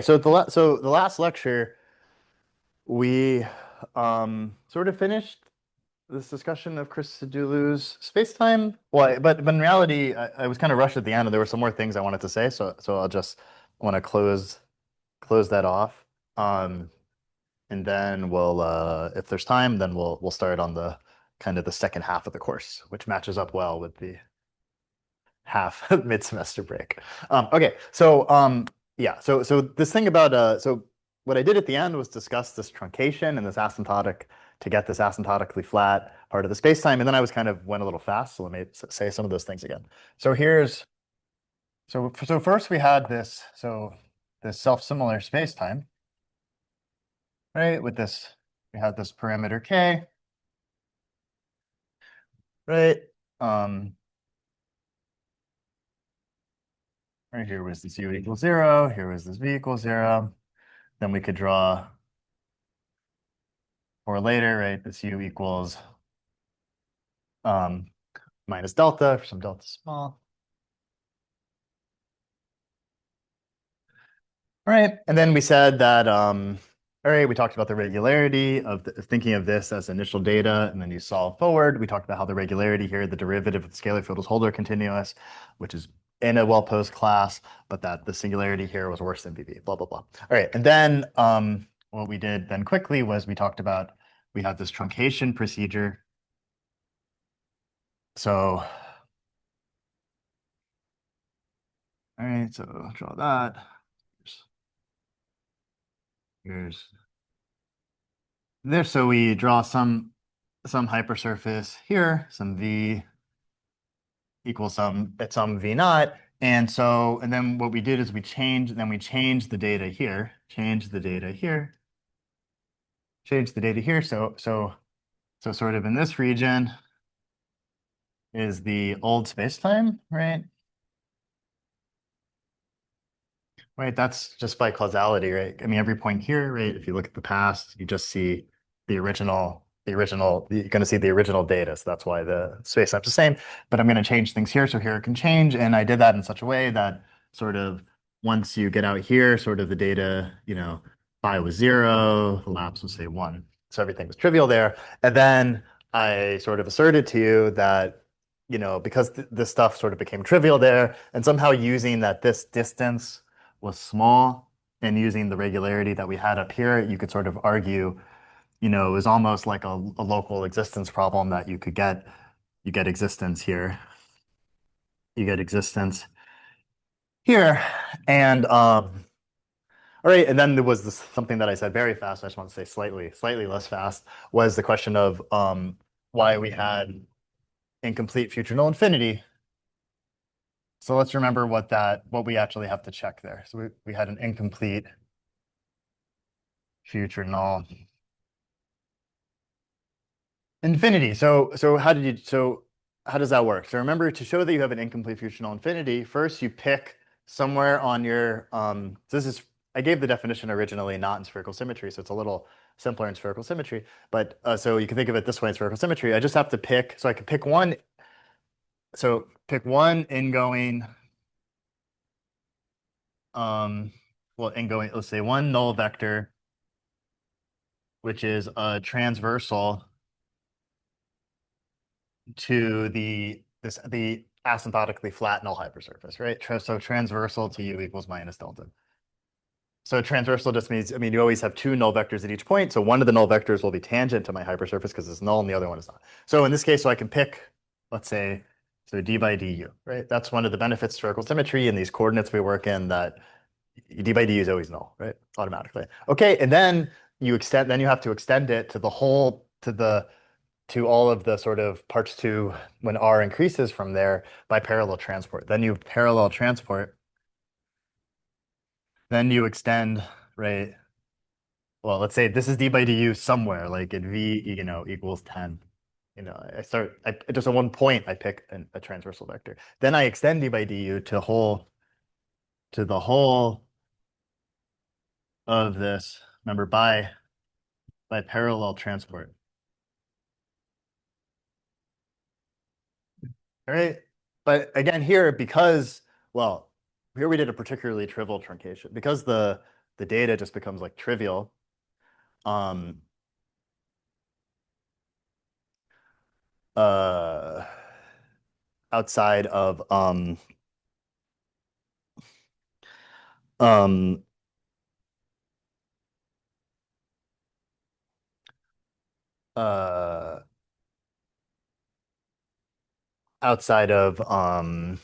So the last lecture we sort of finished this discussion of Christodoulou's space-time. Well, but in reality, I was kind of rushed at the end, and there were some more things I wanted to say. So I'll just want to close that off. Um, and then we'll if there's time, then we'll start on the kind of the second half of the course, which matches up well with the half mid-semester break. Okay, so yeah, so this thing about so what I did at the end was discuss this truncation and this asymptotic to get this asymptotically flat part of the space-time, and then I was kind of went a little fast, so let me say some of those things again. So here's so first we had this self-similar space-time, right? With this we had this parameter k, right? Um, right here was this u equals 0, here was this v equals 0. Then we could draw for later, right? This u equals um, minus delta for some delta small. All right. And then we said that, all right, we talked about the regularity of thinking of this as initial data, and then you solve forward. We talked about how the regularity here, the derivative of the scalar field is Holder continuous, which is in a well-posed class, but that the singularity here was worse than BB, blah, blah, blah. All right. And then what we did then quickly was we talked about, we have this truncation procedure. So, all right, so I'll draw that. Here's there. So we draw some hypersurface here, some v equals some v naught. And so, and then what we did is we changed the data here, change the data here, change the data here. So sort of in this region is the old spacetime, right? Right, that's just by causality, right? I mean, every point here, right? If you look at the past, you just see you're going to see the original data. So that's why the space time's the same. But I'm going to change things here. So here it can change. And I did that in such a way that sort of once you get out here, sort of the data, phi was 0, the lapse was say 1. So everything was trivial there. And then I sort of asserted to you that, because this stuff sort of became trivial there, and somehow using that this distance was small and using the regularity that we had up here, you could sort of argue, it was almost like a local existence problem that you get existence here. You get existence here. And all right, and then there was this something that I said very fast, I just want to say slightly less fast, was the question of why we had incomplete future null infinity. So let's remember what we actually have to check there. So we had an incomplete future null infinity. So how does that work? So remember, to show that you have an incomplete future null infinity, first you pick somewhere on your I gave the definition originally not in spherical symmetry, so it's a little simpler in spherical symmetry. But so you can think of it this way in spherical symmetry. I just have to pick, so I can pick one. So pick one ingoing, ingoing, let's say one null vector, which is a transversal to the asymptotically flat null hypersurface, right? So transversal to u equals minus delta. So transversal just means, I mean, you always have two null vectors at each point. So one of the null vectors will be tangent to my hypersurface because it's null and the other one is not. So in this case, so I can pick, let's say, so d by du, right? That's one of the benefits of spherical symmetry in these coordinates we work in, that d by du is always null, right? Automatically. Okay, and then then you have to extend it to the whole, to all of the sort of parts to when R increases from there by parallel transport. Then you parallel transport, then you extend, right? Well, let's say this is d by du somewhere, like at v, equals 10. Just at one point, I pick a transversal vector. Then I extend d by du to the whole of this, remember, by parallel transport. All right. But again, here, because, well, here we did a particularly trivial truncation because the data just becomes like trivial. Um, uh, outside of um, uh, outside of at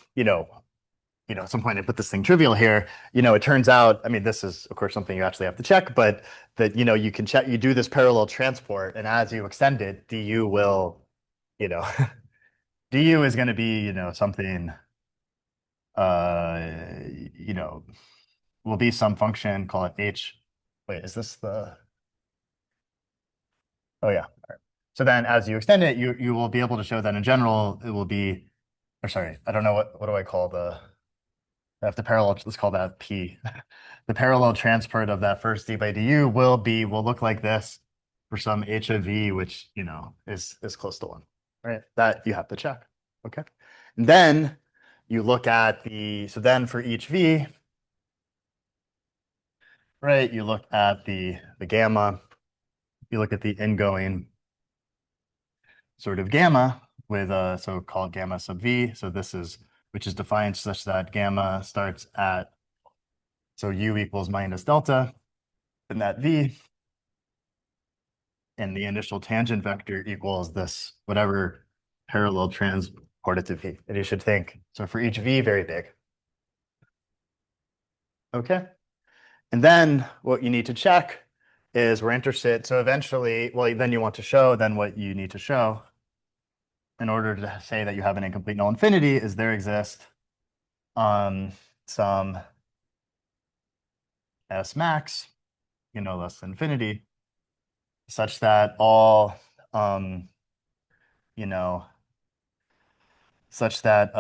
some point I put this thing trivial here, it turns out, I mean, this is of course something you actually have to check, but that, you can check, you do this parallel transport, and as you extend it, du will, you know, du is going to be, something, uh, you know, will be some function, call it h. Wait, is this the, oh yeah. All right. So then as you extend it, you will be able to show that in general, it will be, or sorry, I don't know what do I call I have to parallel, let's call that P. The parallel transport of that first d by du will look like this for some h of v, which, is close to one, right? That you have to check, okay? And then you look at so then for each v, right, you look at the gamma, you look at the ingoing sort of gamma with so called gamma sub v. So this is, which is defined such that gamma starts at, so u equals minus delta, and that v, and the initial tangent vector equals this, whatever parallel transported to v. And you should think, so for each v, very big. Okay. And then what you need to check is we're interested. So eventually, well, then you want to show, then what you need to show in order to say that you have an incomplete null infinity is there exists some S max, less than infinity, such that all, you know, such that,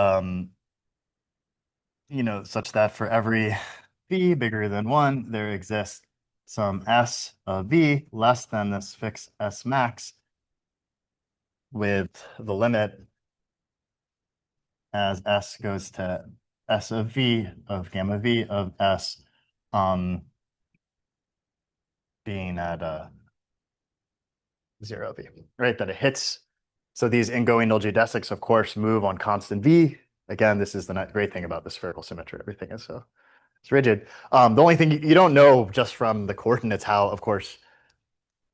such that for every v bigger than 1, there exists some S of v less than this fixed S max with the limit as S goes to S of v of gamma v of S being at 0 v, right? That it hits. So these ingoing null geodesics, of course, move on constant v. Again, this is the great thing about the spherical symmetry. Everything is so it's rigid. The only thing you don't know just from the coordinates how, of course,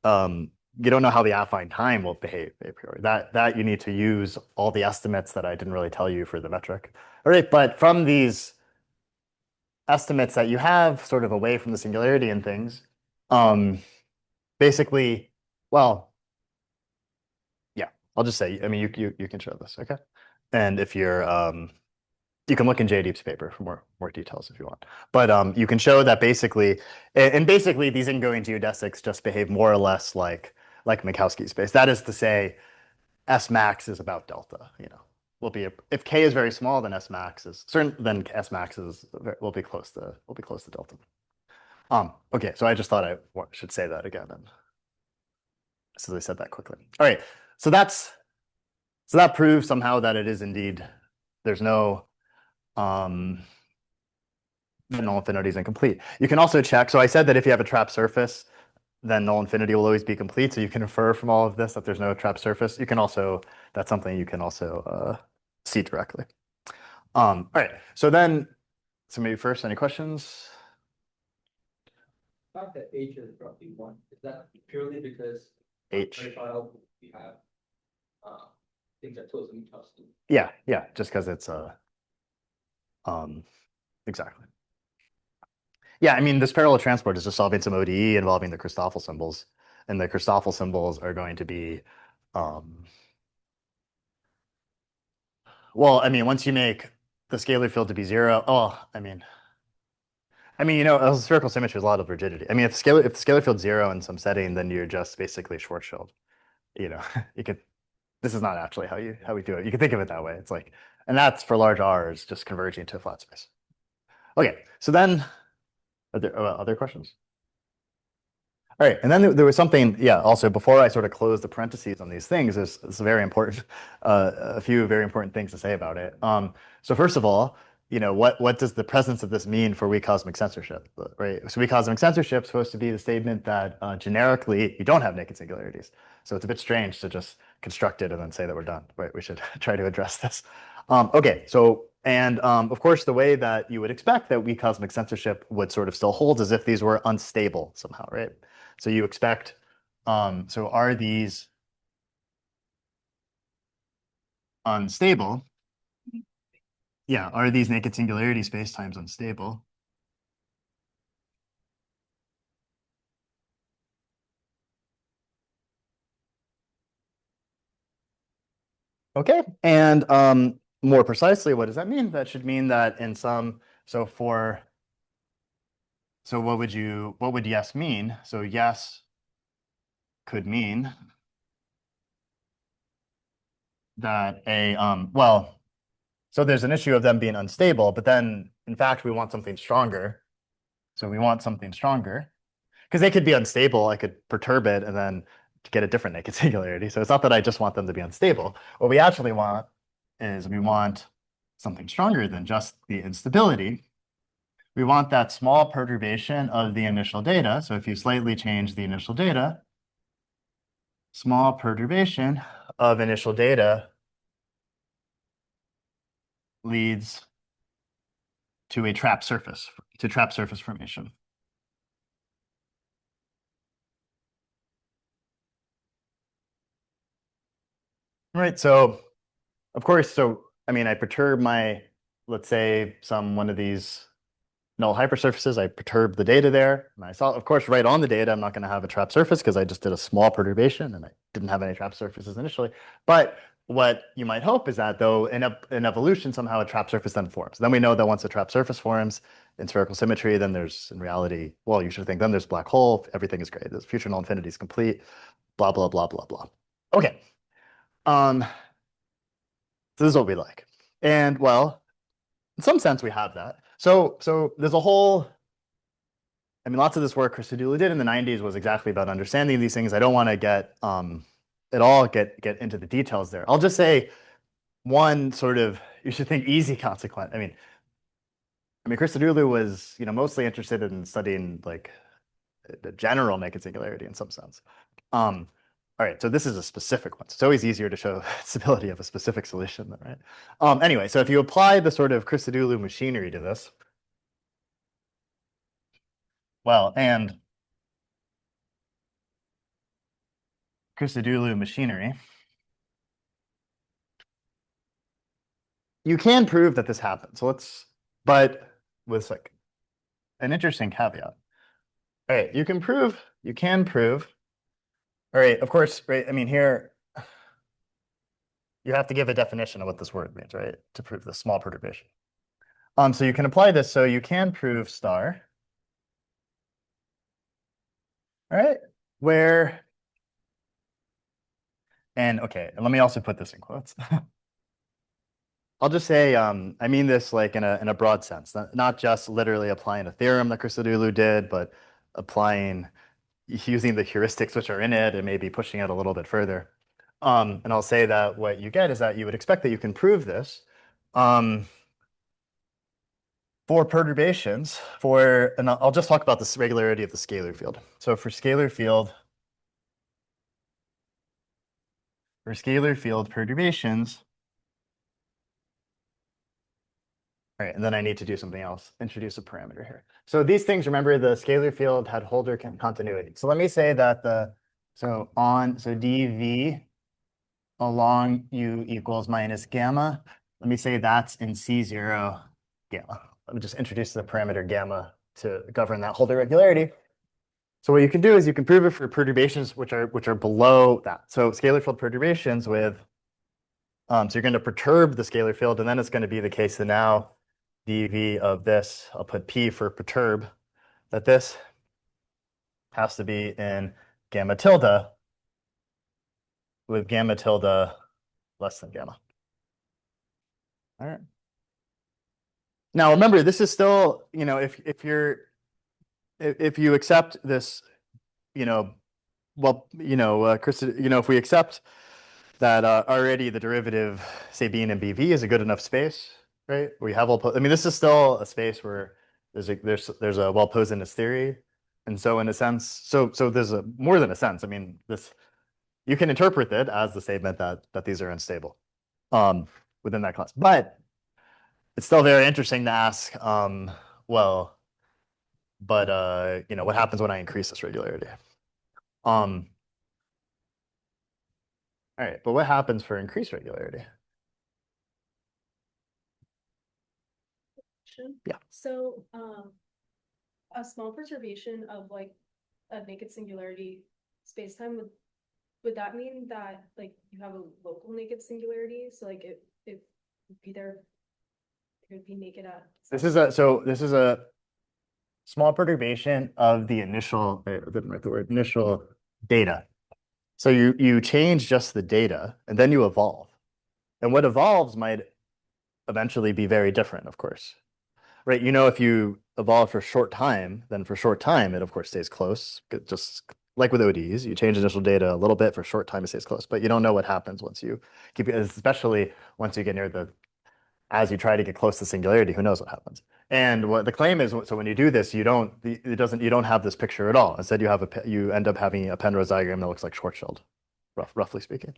you don't know how the affine time will behave a priori. That you need to use all the estimates that I didn't really tell you for the metric. All right, but from these estimates that you have sort of away from the singularity and things, basically, well, yeah, I'll just say, I mean, you can show this, okay? And if you're you can look in Jaydeep's paper for more details if you want. But you can show that basically, and basically these ingoing geodesics just behave more or less like Minkowski space. That is to say, S max is about delta. Will be if k is very small, then S max is certain. Then S max will be close to delta. Okay, so I just thought I should say that again, and so they said that quickly. All right, so that proves somehow that it is indeed there's no null infinity is incomplete. You can also check. So I said that if you have a trap surface, then null infinity will always be complete. So you can infer from all of this that there's no trap surface. You can also, that's something you can also see directly. All right. So maybe first, any questions? The fact that H is roughly 1, is that purely because H. profile we have things that totally trust? Yeah, just because it's exactly. Yeah, I mean, this parallel transport is just solving some ODE involving the Christoffel symbols, and the Christoffel symbols are going to be, well, I mean, once you make the scalar field to be 0, a spherical symmetry is a lot of rigidity. I mean, if the scalar field's 0 in some setting, then you're just basically Schwarzschild. You could. This is not actually how we do it. You can think of it that way. It's like, and that's for large R's, just converging to a flat space. Okay, so then, are there other questions? All right, and then there was something, yeah, also before I sort of close the parentheses on these things, there's very important, a few very important things to say about it. So first of all, what does the presence of this mean for weak cosmic censorship, right? So weak cosmic censorship is supposed to be the statement that generically you don't have naked singularities. So it's a bit strange to just construct it and then say that we're done, right? We should try to address this. Okay, so and of course the way that you would expect that weak cosmic censorship would sort of still hold is if these were unstable somehow, right? So you expect, so are these unstable? Yeah, are these naked singularity spacetimes unstable? Okay, and more precisely, what does that mean? That should mean that in some, so for, so what would yes mean? So yes could mean that well, so there's an issue of them being unstable, but then in fact we want something stronger. So we want something stronger because they could be unstable. I could perturb it and then get a different naked singularity. So it's not that I just want them to be unstable. What we actually want is we want something stronger than just the instability. We want that small perturbation of the initial data. So if you slightly change the initial data, small perturbation of initial data leads to a trap surface, to trap surface formation. Right. So of course, so I mean, I perturb my, let's say one of these null hypersurfaces, I perturb the data there. And I saw, of course, right on the data, I'm not going to have a trap surface because I just did a small perturbation and I didn't have any trap surfaces initially. But what you might hope is that though in evolution, somehow a trap surface then forms. Then we know that once a trap surface forms in spherical symmetry, then there's in reality, well, you should think then there's black hole, everything is great. The future null infinity is complete, blah, blah, blah, blah, blah. Okay. Um, so this is what we like. And well, in some sense, we have that. So there's a whole, I mean, lots of this work Christodoulou did in the 90s was exactly about understanding these things. I don't want to get at all get into the details there. I'll just say one sort of you should think easy consequence. I mean, Christodoulou was mostly interested in studying like the general naked singularity in some sense. Um, all right, so this is a specific one. So it's always easier to show stability of a specific solution, right? Anyway, so if you apply the sort of Christodoulou machinery to this, well, and Christodoulou machinery, you can prove that this happened. So but with like an interesting caveat. All right, you can prove. All right, of course, right? I mean, here you have to give a definition of what this word means, right? To prove the small perturbation. So you can apply this. So you can prove star, all right, where, and okay, and let me also put this in quotes. I'll just say, I mean this like in a broad sense, not just literally applying a theorem that Christodoulou did, but applying using the heuristics which are in it and maybe pushing it a little bit further. And I'll say that what you get is that you would expect that you can prove this for perturbations and I'll just talk about the regularity of the scalar field. So for scalar field perturbations, all right, and then I need to do something else, introduce a parameter here. So these things, remember the scalar field had Holder continuity. So let me say that so dV along u equals minus gamma. Let me say that's in C0 gamma. Let me just introduce the parameter gamma to govern that Holder regularity. So what you can do is you can prove it for perturbations which are below that. So scalar field perturbations with, so you're going to perturb the scalar field, and then it's going to be the case that now dV of this, I'll put P for perturb, that this has to be in gamma tilde with gamma tilde less than gamma. All right. Now remember, this is still, if you accept this, Chris, if we accept that already the derivative, say being in BV is a good enough space, right? We have I mean, this is still a space where there's a well posed in this theory. And so in a sense, so there's a more than a sense. I mean, this you can interpret it as the statement that these are unstable um, within that class. But it's still very interesting to ask, well, but what happens when I increase this regularity? Um, all right, but what happens for increased regularity? Yeah. So, a small perturbation of like a naked singularity spacetime would that mean that like you have a local naked singularity? So like it would be there, it would be naked at. This is a small perturbation of the initial, I didn't write the word, initial data. So you change just the data and then you evolve. And what evolves might eventually be very different, of course. Right? If you evolve for short time, then for short time, it of course stays close. Just like with ODs, you change initial data a little bit for short time, it stays close. But you don't know what happens once you keep it, especially once you get near as you try to get close to singularity, who knows what happens. And what the claim is, so when you do this, you don't have this picture at all. Instead, you end up having a Penrose diagram that looks like Schwarzschild, roughly speaking.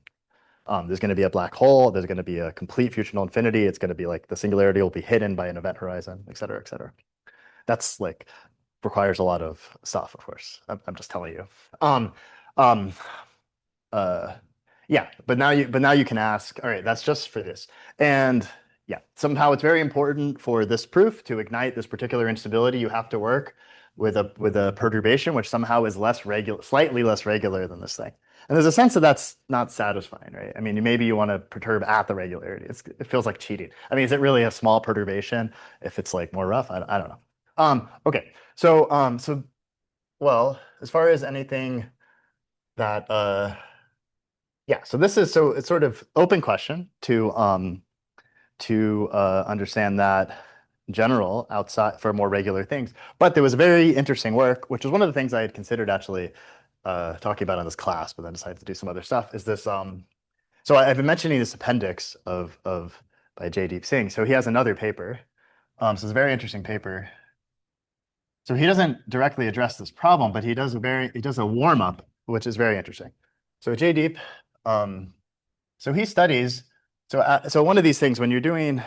There's going to be a black hole. There's going to be a complete functional infinity. It's going to be like the singularity will be hidden by an event horizon, et cetera, et cetera. That's like requires a lot of stuff, of course. I'm just telling you. Um, um, uh, yeah, but now you can ask, all right, that's just for this. And yeah, somehow it's very important for this proof to ignite this particular instability. You have to work with a perturbation which somehow is less regular, slightly less regular than this thing. And there's a sense that that's not satisfying, right? I mean, maybe you want to perturb at the regularity. It feels like cheating. I mean, is it really a small perturbation if it's like more rough? I don't know. Okay. So well, as far as anything that yeah, so it's sort of open question to understand that general outside for more regular things. But there was very interesting work, which was one of the things I had considered actually talking about in this class, but then decided to do some other stuff. Is this so I've been mentioning this appendix of by J. Deep Singh. So he has another paper. So it's a very interesting paper. So he doesn't directly address this problem, but he does a warm up, which is very interesting. So J. Deep, so he studies. So one of these things when you're doing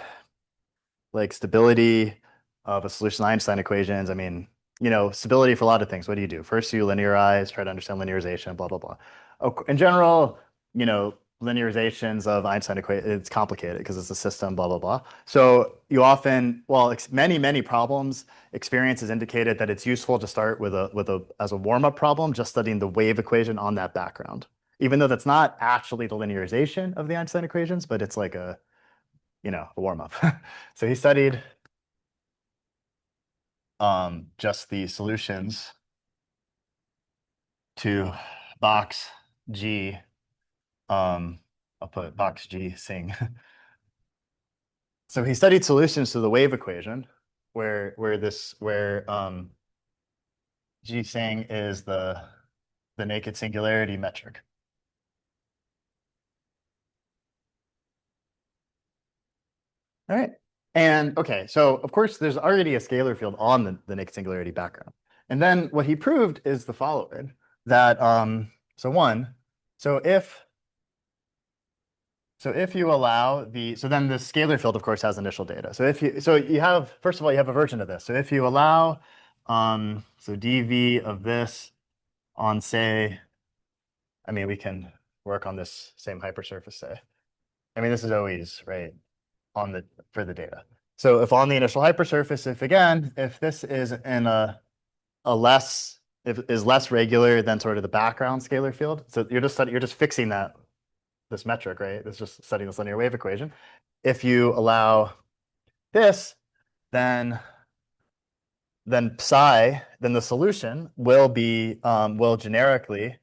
like stability of a solution to Einstein equations. I mean, stability for a lot of things. What do you do? First, you linearize, try to understand linearization, blah, blah, blah. In general, linearizations of Einstein equation, it's complicated because it's a system, blah, blah, blah. So you often, well, many problems, experience has indicated that it's useful to start as a warm-up problem, just studying the wave equation on that background. Even though that's not actually the linearization of the Einstein equations, but it's like a warm-up. So he studied just the solutions to box G. I'll put box G Sing. So he studied solutions to the wave equation, where G Sing is the naked singularity metric. All right. And okay, so of course there's already a scalar field on the naked singularity background. And then what he proved is the following, that so one, so if you allow so then the scalar field of course has initial data. So you have, first of all, you have a version of this. So if you allow so dv of this on, say, I mean we can work on this same hypersurface, say. I mean this is always right for the data. So if on the initial hypersurface, if this is in a less if is less regular than sort of the background scalar field, so you're just fixing this metric, right? It's just studying this linear wave equation. If you allow this, then psi, then the solution will be will generically.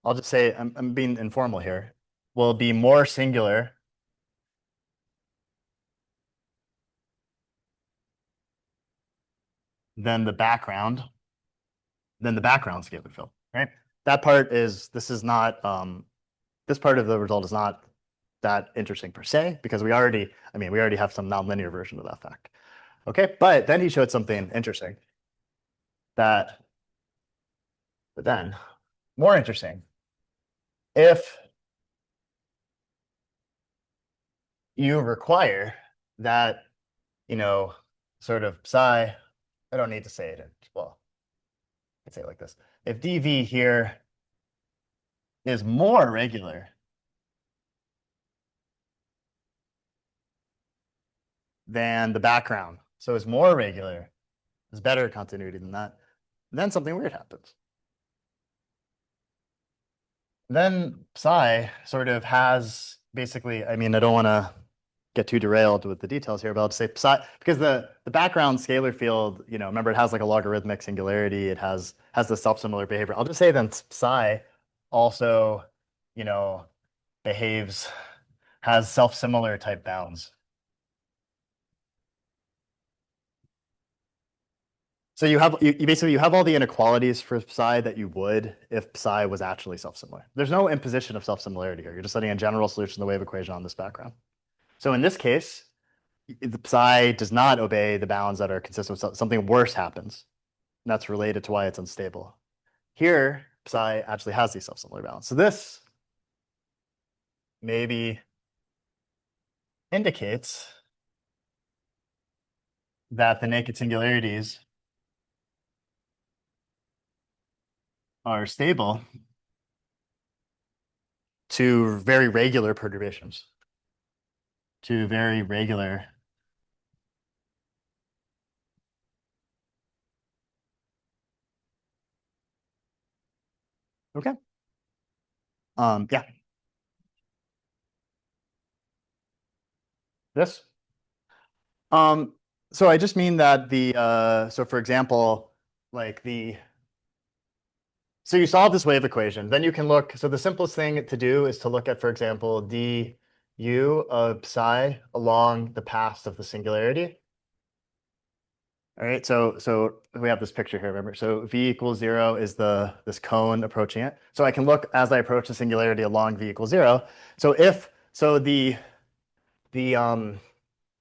I'll just say I'm being informal here. Will be more singular than the background scalar field, right? That part is this is not this part of the result is not that interesting per se, because we already have some nonlinear version of that fact. Okay, but then he showed something interesting but then more interesting. If you require that, sort of psi, I don't need to say it. Well, I'd say it like this. If dv here is more regular than the background, so it's more regular, it's better continuity than that, then something weird happens. Then psi sort of has basically, I don't want to get too derailed with the details here, but I'll just say psi, because the background scalar field, remember it has like a logarithmic singularity, it has the self-similar behavior. I'll just say then psi also, behaves, has self-similar type bounds. So you basically you have all the inequalities for psi that you would if psi was actually self-similar. There's no imposition of self-similarity here. You're just studying a general solution of the wave equation on this background. So in this case, the psi does not obey the bounds that are consistent with something worse happens. And that's related to why it's unstable. Here, psi actually has these self-similar bounds. So this maybe indicates that the naked singularities are stable to very regular perturbations, to very regular. Okay. Yeah. This. So I just mean that so for example, like so you solve this wave equation, then you can look, so the simplest thing to do is to look at, for example, du of psi along the path of the singularity. All right, so we have this picture here, remember? So v equals 0 is this cone approaching it. So I can look as I approach the singularity along v equals 0. So the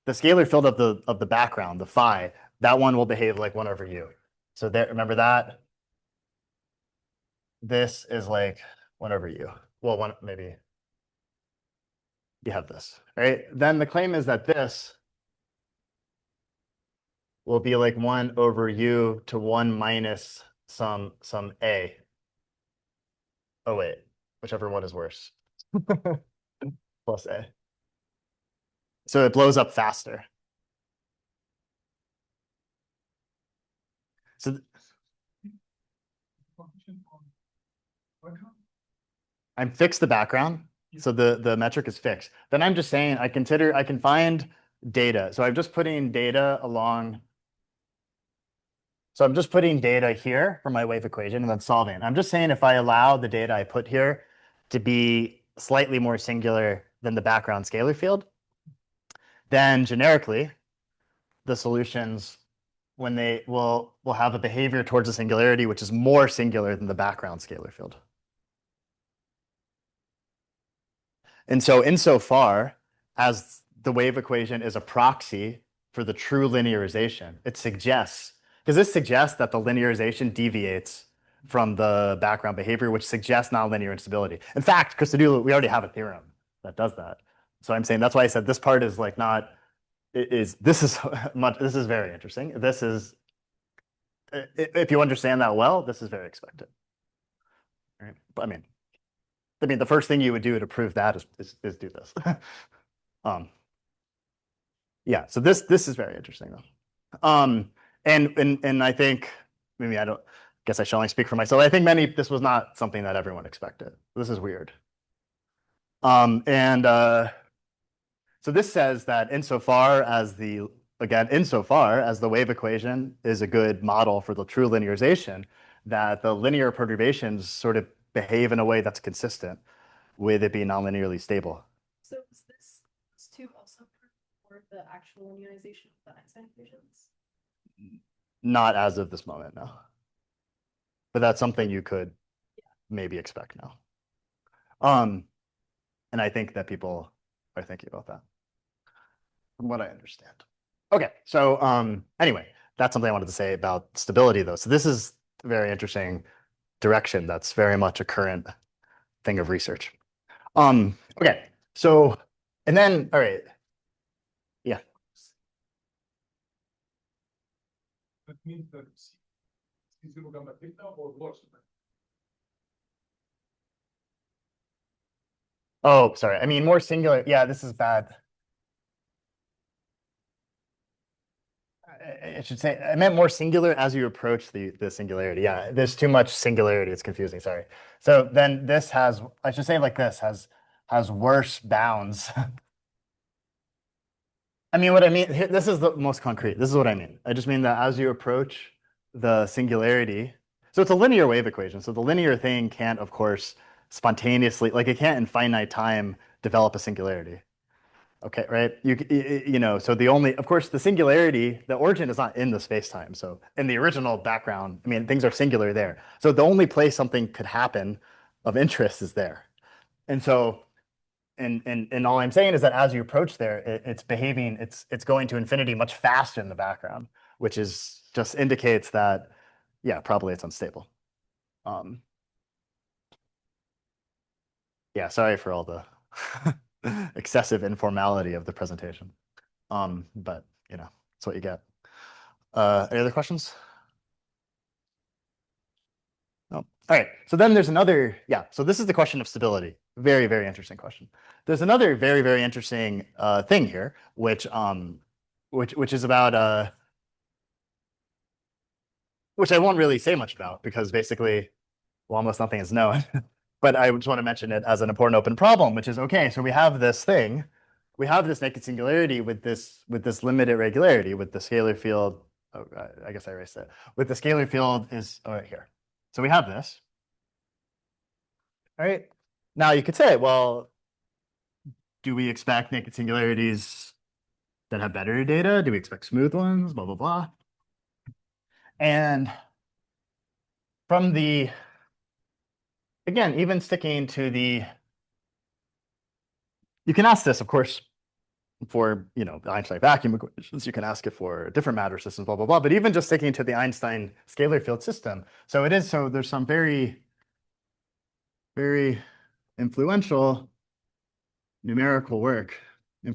scalar field of the background, the phi, that one will behave like 1 over u. So there, remember that? This is like 1 over u. Well, one maybe you have this, right? Then the claim is that this will be like 1 over u to 1 minus some a. Oh wait, whichever one is worse. Plus a. So it blows up faster. So I'm fixed the background. So the metric is fixed. Then I'm just saying I can find data. So I'm just putting data along. So I'm just putting data here for my wave equation and then solving. I'm just saying if I allow the data I put here to be slightly more singular than the background scalar field, then generically the solutions when they will have a behavior towards a singularity which is more singular than the background scalar field. And so insofar as the wave equation is a proxy for the true linearization, it suggests, because this suggests that the linearization deviates from the background behavior, which suggests nonlinear instability. In fact, Christodoulou, we already have a theorem that does that. So I'm saying that's why I said this part is like not, this is very interesting. This is, if you understand that well, this is very expected. Right? But I mean, the first thing you would do to prove that is do this. Yeah, so this is very interesting though. And I think maybe I don't guess I shall only speak for myself. I think this was not something that everyone expected. This is weird. And so this says that insofar as the wave equation is a good model for the true linearization, that the linear perturbations sort of behave in a way that's consistent with it being nonlinearly stable. So is this too also for the actual linearization of the Einstein equations? Not as of this moment, no. But that's something you could maybe expect now. And I think that people are thinking about that, from what I understand. Okay, so anyway, that's something I wanted to say about stability, though. So this is a very interesting direction that's very much a current thing of research. Okay, so and then all right, yeah. That means that C0 gamma theta or worse. Oh, sorry. I mean more singular. Yeah, this is bad. I should say I meant more singular as you approach the singularity. Yeah, there's too much singularity. It's confusing. Sorry. So then this has, I should say like this has worse bounds. I mean, what I mean, this is the most concrete. This is what I mean. I just mean that as you approach the singularity, so it's a linear wave equation. So the linear thing can't, of course, spontaneously, like it can't in finite time develop a singularity. Okay, right? You know, so the only, of course, the singularity, the origin is not in the space-time. So in the original background, I mean, things are singular there. So the only place something could happen of interest is there. And so and all I'm saying is that as you approach there, it's behaving, it's going to infinity much faster in the background, which is just indicates that, yeah, probably it's unstable. Um, yeah, sorry for all the excessive informality of the presentation. But you know, that's what you get. Any other questions? No. All right. So then there's another, yeah. So this is the question of stability. Very, very interesting question. There's another very, very interesting thing here, which is about which I won't really say much about because basically, well, almost nothing is known. But I just want to mention it as an important open problem, which is okay. So we have this thing, we have this naked singularity with this limited regularity with the scalar field. Oh, I guess I erased it. With the scalar field is right here. So we have this. All right. Now you could say, well, do we expect naked singularities that have better data? Do we expect smooth ones? Blah, blah, blah. And from the, again, even sticking to you can ask this, of course, for, you know, the Einstein vacuum equations. You can ask it for different matter systems, blah, blah, blah. But even just sticking to the Einstein scalar field system. So there's some very, very influential numerical work in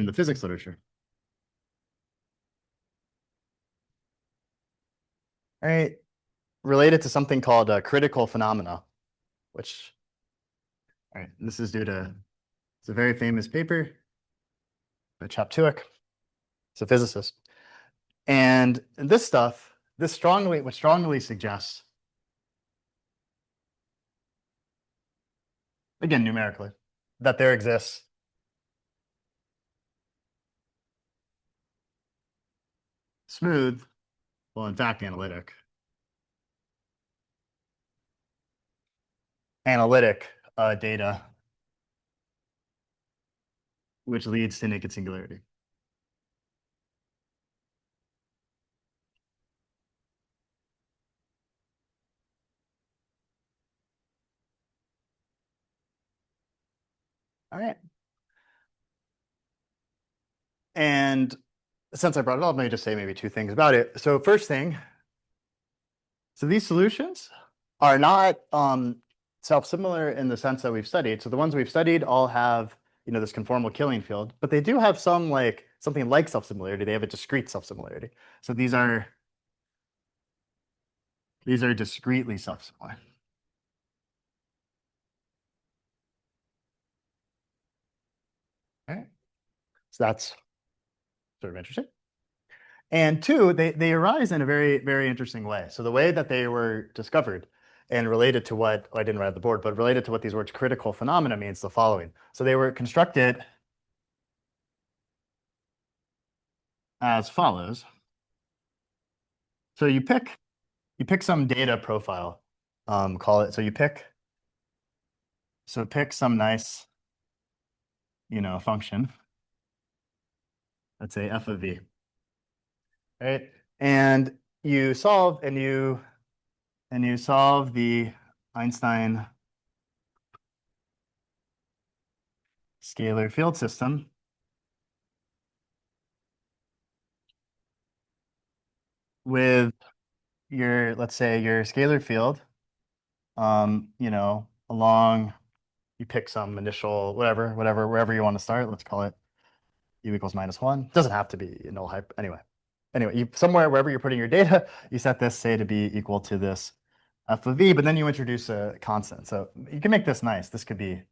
the physics literature. All right, related to something called critical phenomena, which, all right, this is due to, it's a very famous paper by Chaptuik. It's a physicist. And this stuff, what strongly suggests, again, numerically, that there exists smooth, well, in fact, analytic data, which leads to naked singularity. All right. And since I brought it up, let me just say maybe two things about it. So first thing, so these solutions are not self-similar in the sense that we've studied. So the ones we've studied all have, you know, this conformal killing field, but they do have some like something like self-similarity. They have a discrete self-similarity. So these are discretely self-similar. All right. So that's sort of interesting. And two, they arise in a very, very interesting way. So the way that they were discovered and related to what, I didn't write on the board, but related to what these words critical phenomena means the following. So they were constructed as follows. So you pick some data profile, call it. So pick some nice, you know, function. Let's say f of v, right? And you solve the Einstein scalar field system with your, let's say, your scalar field, along, you pick some initial, wherever you want to start, let's call it u equals -1. Doesn't have to be null hype. Anyway, you somewhere wherever you're putting your data, you set this, say, to be equal to this f of v, but then you introduce a constant. So you can make this nice. This could be,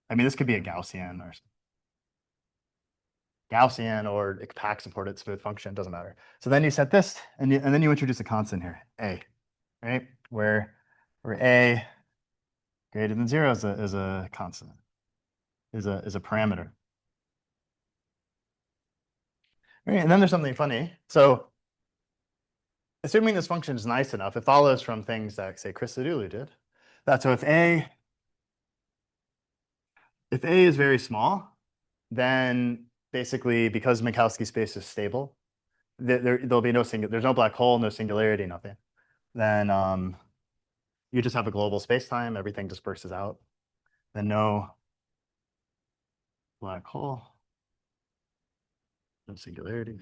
this could be a Gaussian or pack supported smooth function, doesn't matter. So then you set this, and then you introduce a constant here, a, right? Where a greater than 0 is a constant, is a parameter. Right, and then there's something funny. So assuming this function is nice enough, it follows from things that, say, Christodoulou did. That so if a is very small, then basically because Minkowski space is stable, there'll be there's no black hole, no singularity, nothing. Then you just have a global space-time, everything disperses out. Then no black hole, no singularity.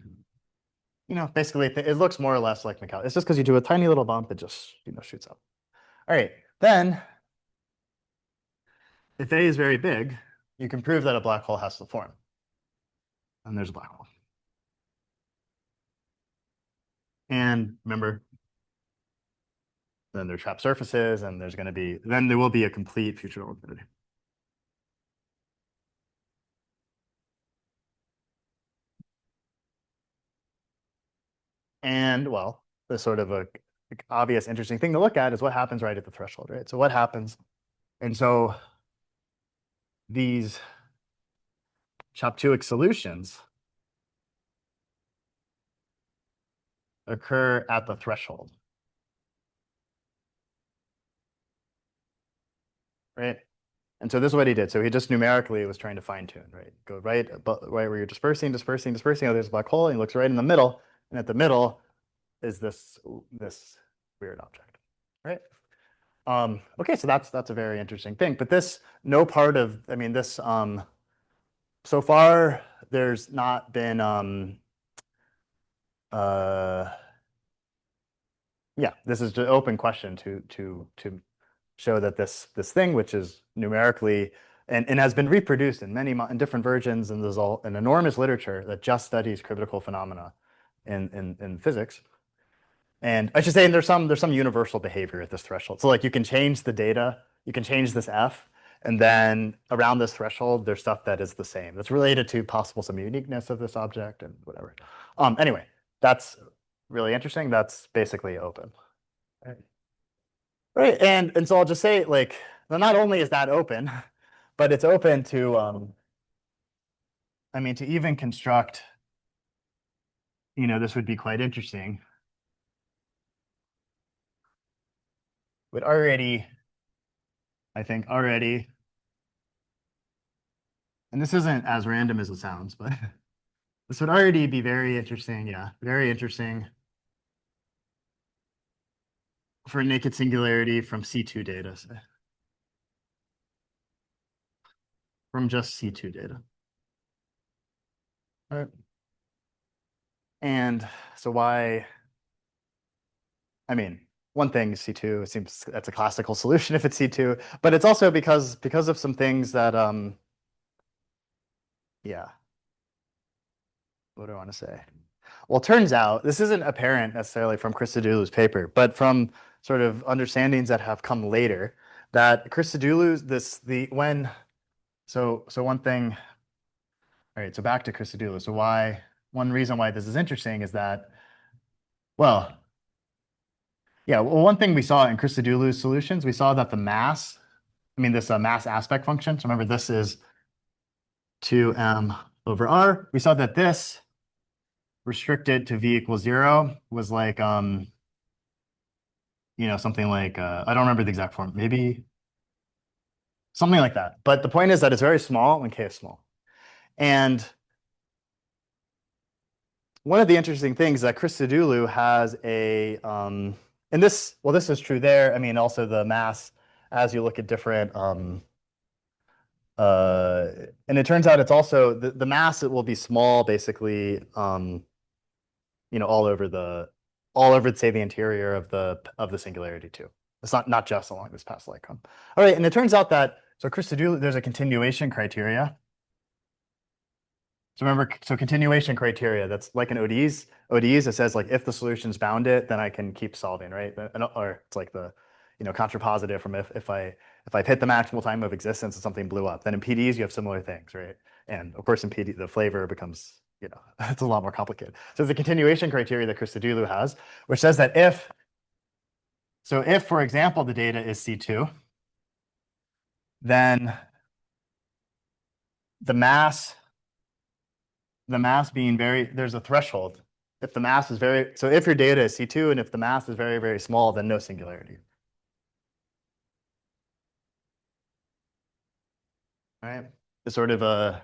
Basically it looks more or less like Minkowski. It's just because you do a tiny little bump, it just shoots up. All right, then if A is very big, you can prove that a black hole has to form. And there's a black hole. And remember, then there are trapped surfaces, and then there will be a complete future relativity. And well, the sort of a obvious, interesting thing to look at is what happens right at the threshold, right? So what happens? And so these Chaptouic solutions occur at the threshold, right? And so this is what he did. So he just numerically was trying to fine tune, right? Go right where you're dispersing. Oh, there's a black hole, and he looks right in the middle, and at the middle is this weird object, right? Okay, so that's a very interesting thing. But this, no part of, this so far there's not been yeah, this is an open question to show that this thing, which is numerically and has been reproduced in many in different versions, and there's an enormous literature that just studies critical phenomena in physics. And I should say, there's some universal behavior at this threshold. So like you can change the data, you can change this f, and then around this threshold, there's stuff that is the same. That's related to possible some uniqueness of this object and whatever. Anyway, that's really interesting. That's basically open. Right. And so I'll just say, like, not only is that open, but it's open to to even construct, this would be quite interesting. Would already, I think already, and this isn't as random as it sounds, but this would already be very interesting. Yeah, very interesting for naked singularity from C2 data, say. From just C2 data. All right. And so why, one thing is C2, it seems that's a classical solution if it's C2, but it's also because of some things that, yeah. What do I want to say? Well, it turns out, this isn't apparent necessarily from Christodoulou's paper, but from sort of understandings that have come later, that Christodoulou's, so one thing, all right, so back to Christodoulou. So one reason why this is interesting is that, well, yeah, well, one thing we saw in Christodoulou's solutions, we saw that the mass, this mass aspect function, so remember this is 2m over r. We saw that this restricted to v equals 0 was like, something like, I don't remember the exact form, maybe something like that. But the point is that it's very small when k is small. And one of the interesting things is that Christodoulou has a, and this is true there. Also the mass as you look at different and it turns out it's also the mass, it will be small basically all over say the interior of the singularity too. It's not just along this path light cone. All right, and it turns out that so Christodoulou, there's a continuation criteria. So remember, so continuation criteria, that's like an ODEs. ODEs, it says like if the solution's bounded, then I can keep solving, right? Or it's like the contrapositive from if I've hit the maximal time of existence and something blew up. Then in PDEs, you have similar things, right? And of course in PD, the flavor becomes, it's a lot more complicated. So the continuation criteria that Christodoulou has, which says that if, for example, the data is C2, then the mass being there's a threshold. If the mass is so if your data is C2 and if the mass is very, very small, then no singularity. All right. It's sort of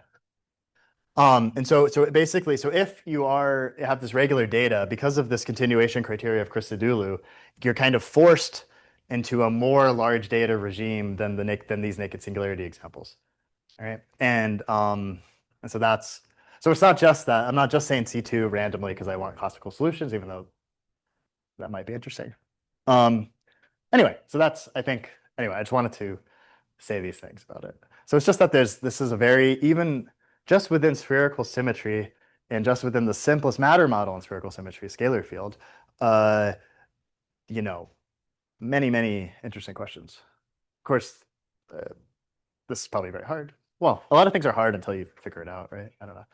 and so basically, so if you have this regular data, because of this continuation criteria of Christodoulou, you're kind of forced into a more large data regime than these naked singularity examples. All right. And so it's not just that. I'm not just saying C2 randomly because I want classical solutions, even though that might be interesting. Anyway, so I just wanted to say these things about it. So it's just that this is a very, even just within spherical symmetry and just within the simplest matter model in spherical symmetry, scalar field, many, many interesting questions. Of course, this is probably very hard. Well, a lot of things are hard until you figure it out, right? I don't know.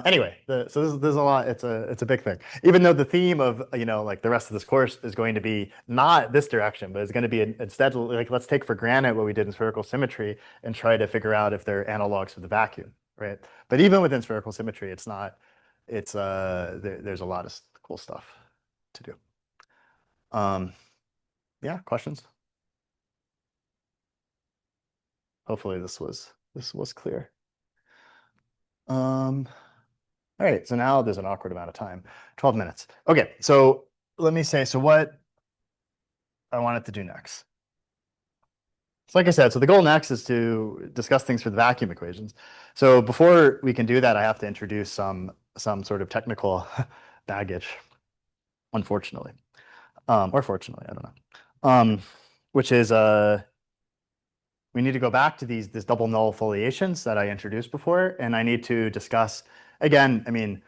Anyway, so there's a lot. It's a big thing. Even though the theme of like the rest of this course is going to be not this direction, but it's going to be instead like let's take for granted what we did in spherical symmetry and try to figure out if they're analogs of the vacuum, right? But even within spherical symmetry, it's not. It's there's a lot of cool stuff to do. Yeah, questions? Hopefully this was clear. All right, so now there's an awkward amount of time, 12 minutes. Okay, so let me say, so what I wanted to do next. So like I said, so the goal next is to discuss things for the vacuum equations. So before we can do that, I have to introduce some sort of technical baggage, unfortunately, or fortunately, I don't know, which is we need to go back to this double null foliations that I introduced before, and I need to discuss again. I mean,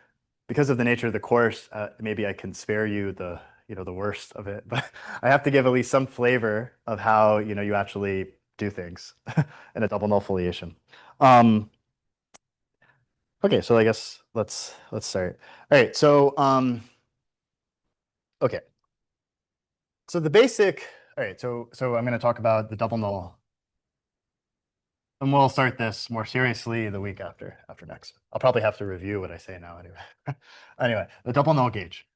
because of the nature of the course, maybe I can spare you the worst of it, but I have to give at least some flavor of how you actually do things in a double null foliation. Okay, so I guess let's start. All right, so okay, so the basic. All right, so I'm going to talk about the double null. And we'll start this more seriously the week after next. I'll probably have to review what I say now anyway. Anyway, the double null gauge.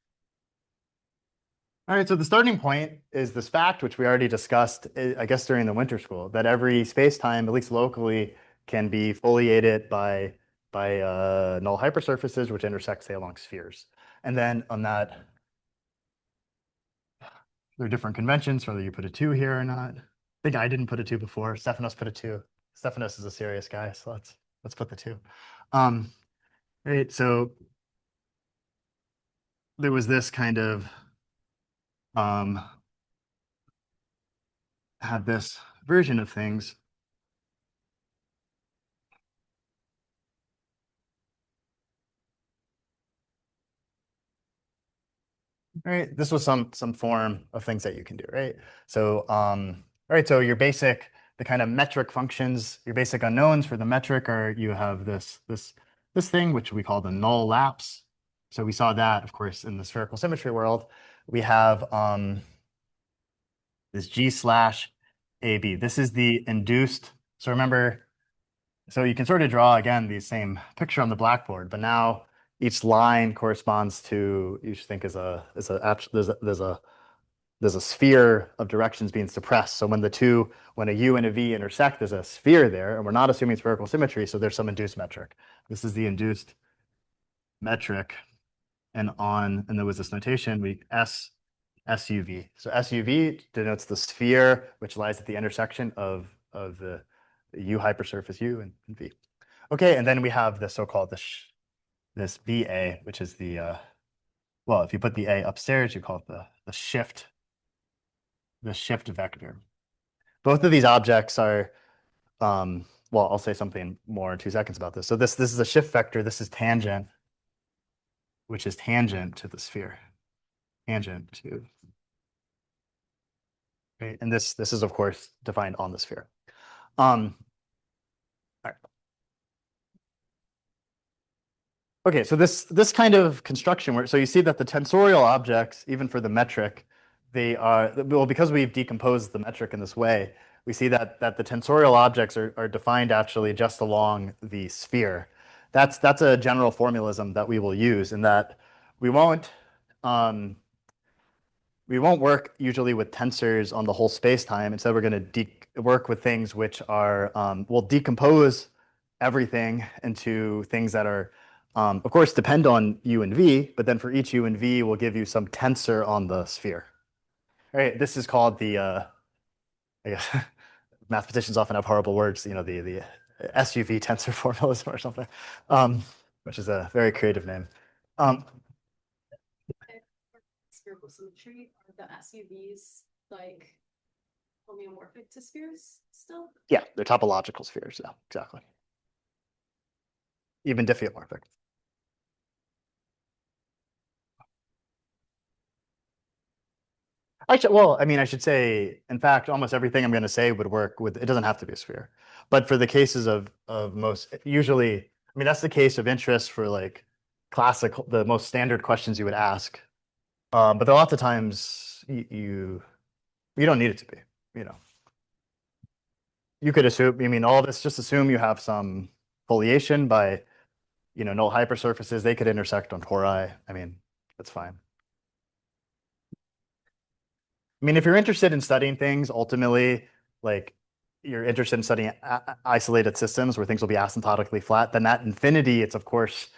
All right, so the starting point is this fact, which we already discussed, I guess, during the winter school, that every space-time, at least locally, can be foliated by null hypersurfaces, which intersect, say, along spheres. And then on that, there are different conventions, whether you put a 2 here or not. I think I didn't put a 2 before. Stephanos put a 2. Stephanos is a serious guy, so let's put the 2. Right, so there was this kind of have this version of things. All right, this was some form of things that you can do, right? So all right, so the kind of metric functions, your basic unknowns for the metric are you have this thing which we call the null lapse. So we saw that, of course, in the spherical symmetry world. We have this G/AB. This is the induced. So remember, so you can sort of draw again the same picture on the blackboard, but now each line corresponds to you should think there's a sphere of directions being suppressed. So when a u and a v intersect, there's a sphere there, and we're not assuming spherical symmetry, so there's some induced metric. This is the induced metric, and there was this notation, SUV. So SUV denotes the sphere which lies at the intersection of the U hypersurface U and V. Okay, and then we have the so-called this VA, which is the well, if you put the A upstairs, you call it the shift vector. Both of these objects are well, I'll say something more in 2 seconds about this. So this is a shift vector. This is tangent, which is tangent to the sphere. Tangent to, right? And this is of course defined on the sphere. All right. Okay, so this kind of construction work. So you see that the tensorial objects, even for the metric, they are, well, because we've decomposed the metric in this way, we see that the tensorial objects are defined actually just along the sphere. That's a general formalism that we will use in that we won't work usually with tensors on the whole space-time. Instead, we're going to work with things which are, we'll decompose everything into things that are, of course, depend on U and V, but then for each U and V, we'll give you some tensor on the sphere. All right, this is called the, I guess, mathematicians often have horrible words, you know, the SUV tensor formalism or something, which is a very creative name. Spherical symmetry, are the SUVs like homeomorphic to spheres still? Yeah, they're topological spheres. Yeah, exactly. Even diffeomorphic. Well, I mean, I should say, in fact, almost everything I'm going to say would work with, it doesn't have to be a sphere. But for the cases of most, usually, I mean, that's the case of interest for like classical, the most standard questions you would ask. But there are lots of times you don't need it to be, you know. You could assume, I mean, all this, just assume you have some foliation by, you know, null hypersurfaces. They could intersect on tori. I mean, that's fine. I mean, if you're interested in studying things, ultimately, like you're interested in studying isolated systems where things will be asymptotically flat, then at infinity, it's of course,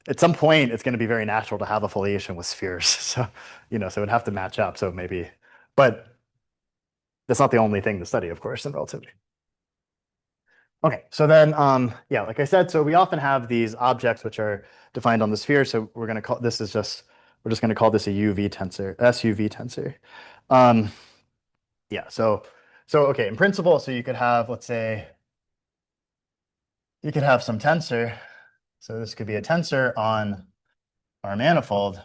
at some point, it's going to be very natural to have a foliation with spheres. So, you know, so it would have to match up. So maybe, but that's not the only thing to study, of course, in relativity. Okay, so then, yeah, like I said, so we often have these objects which are defined on the sphere. So we're going to call this we're just going to call this a UV tensor, SUV tensor. Yeah, so okay, in principle, so you could have, let's say, you could have some tensor. So this could be a tensor on our manifold.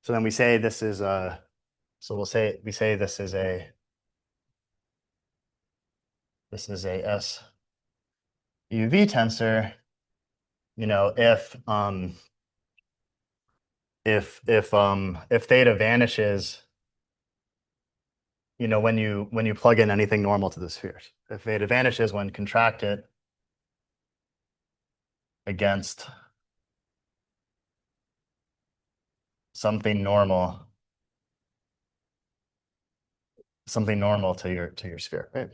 So then we say this is a, so we say this is a SUV tensor, you know, if theta vanishes, you know, when you plug in anything normal to the spheres. If theta vanishes when contracted against something normal to your sphere, right?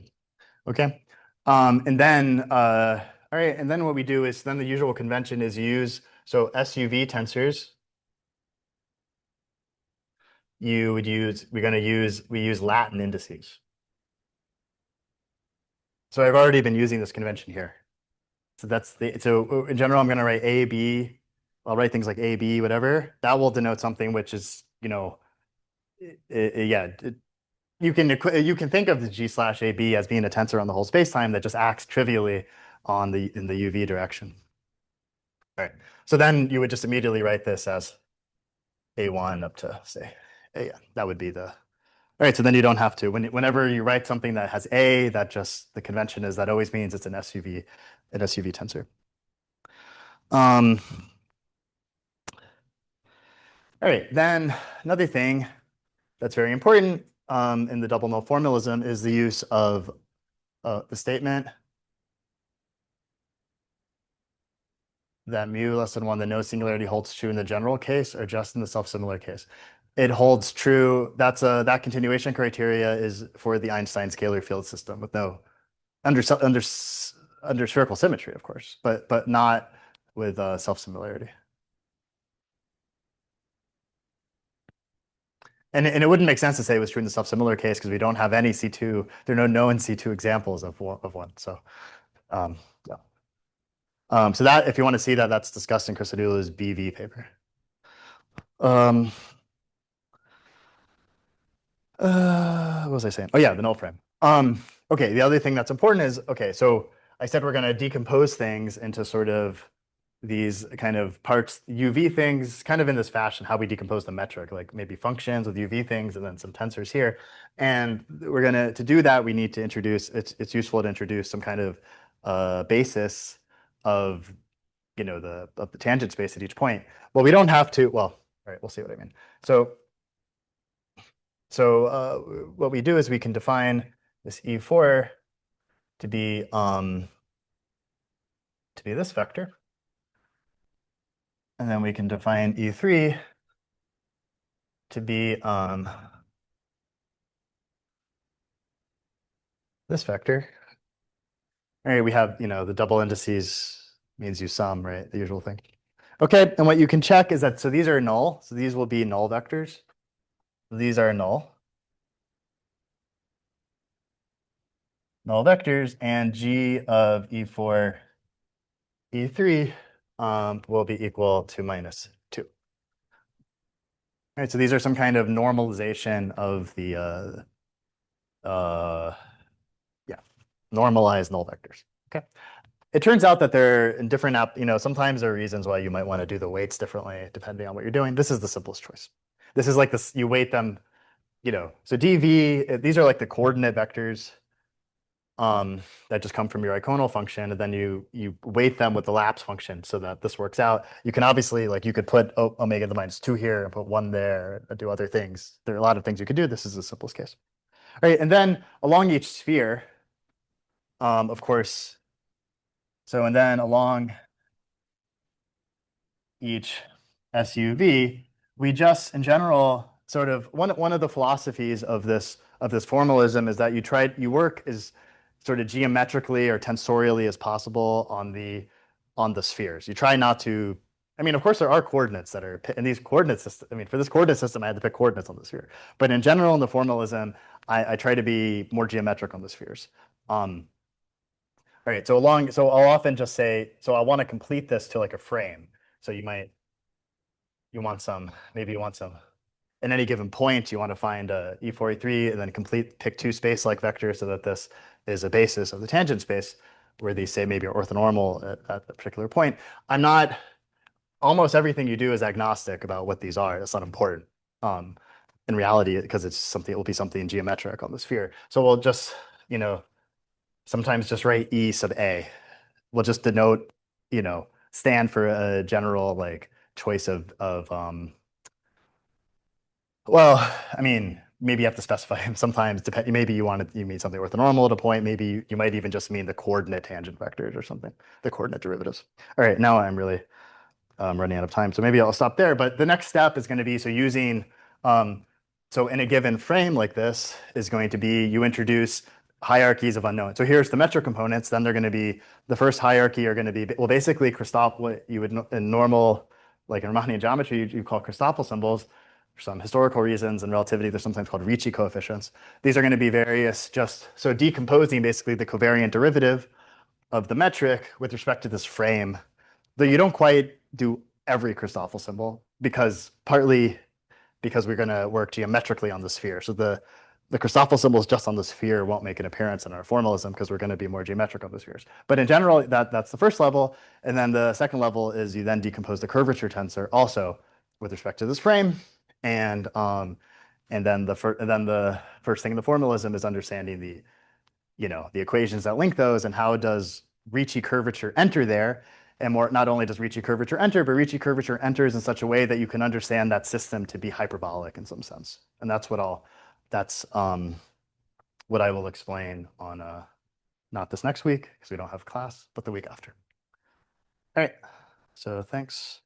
Okay. And then all right, and then what we do is then the usual convention is use so SUV tensors. We use Latin indices. So I've already been using this convention here. So in general, I'm going to write A, B. I'll write things like A, B, whatever. That will denote something which is, you know, yeah, you can think of the G/AB as being a tensor on the whole spacetime that just acts trivially in the UV direction. All right. So then you would just immediately write this as A1 up to say A. That would be the. All right. So then you don't have to whenever you write something that has A, that just the convention is that always means it's an SUV tensor. All right. Then another thing that's very important in the double null formalism is the use of the statement that mu less than 1, the no singularity holds true in the general case or just in the self-similar case. It holds true. That continuation criteria is for the Einstein scalar field system with no under spherical symmetry, of course, but not with self-similarity. And it wouldn't make sense to say it was true in the self-similar case because we don't have any C2. There are no known C2 examples of one. So, yeah. So that, if you want to see that, that's discussed in Christodoulou's BV paper. What was I saying? Oh yeah, the null frame. Okay, the other thing that's important is, okay, so I said we're going to decompose things into sort of these kind of parts, UV things, kind of in this fashion, how we decompose the metric, like maybe functions with UV things and then some tensors here. And we're to do that, we need to introduce, it's useful to introduce some kind of basis of, of the tangent space at each point. Well, we don't have to, well, all right, we'll see what I mean. So what we do is we can define this E4 to be this vector. And then we can define E3 to be this vector. All right, we have, the double indices means you sum, right? The usual thing. Okay, and what you can check is that, so these are null. So these will be null vectors. These are null. Null vectors, and G of E4, E3 will be equal to -2. All right, so these are some kind of normalization of the, yeah, normalized null vectors. Okay. It turns out that they're in different sometimes there are reasons why you might want to do the weights differently depending on what you're doing. This is the simplest choice. This is like this, you weight them, so dv, these are like the coordinate vectors that just come from your iconal function, and then you weight them with the lapse function so that this works out. You can obviously, like, you could put omega to the -2 here and put 1 there and do other things. There are a lot of things you could do. This is the simplest case. All right, and then along each sphere, of course, and then along each SUV, we just, in general, sort of one of the philosophies of this formalism is that you work as sort of geometrically or tensorially as possible on the spheres. You try not to. I mean, of course, there are coordinates that are in these coordinate systems. I mean, for this coordinate system, I had to pick coordinates on the sphere. But in general, in the formalism, I try to be more geometric on the spheres. All right, so I'll often just say, so I want to complete this to like a frame. So maybe you want some, at any given point, you want to find a E4, E3, and then pick two space-like vectors so that this is a basis of the tangent space where these say maybe are orthonormal at a particular point. Almost everything you do is agnostic about what these are. That's not important in reality because it will be something geometric on the sphere. So we'll just, sometimes just write E sub A. We'll just denote, stand for a general like choice of well, I mean, maybe you have to specify sometimes. Maybe you mean something orthonormal at a point. Maybe you might even just mean the coordinate tangent vectors or something, the coordinate derivatives. All right, now I'm really running out of time, so maybe I'll stop there. But the next step is going to be using so in a given frame like this is going to be you introduce hierarchies of unknown. So here's the metric components. Then they're going to be the first hierarchy are going to be basically Christoffel. What you would in normal like in Riemannian geometry you call Christoffel symbols. For some historical reasons in relativity, they're sometimes called Ricci coefficients. These are going to be various decomposing basically the covariant derivative of the metric with respect to this frame. Though you don't quite do every Christoffel symbol partly because we're going to work geometrically on the sphere. So the Christoffel symbols just on the sphere won't make an appearance in our formalism because we're going to be more geometric on the spheres. But in general, that's the first level. And then the second level is you then decompose the curvature tensor also with respect to this frame. And then the first thing in the formalism is understanding the equations that link those and how does Ricci curvature enter there. And not only does Ricci curvature enter, but Ricci curvature enters in such a way that you can understand that system to be hyperbolic in some sense. And that's what I will explain on not this next week because we don't have class, but the week after. All right. So thanks.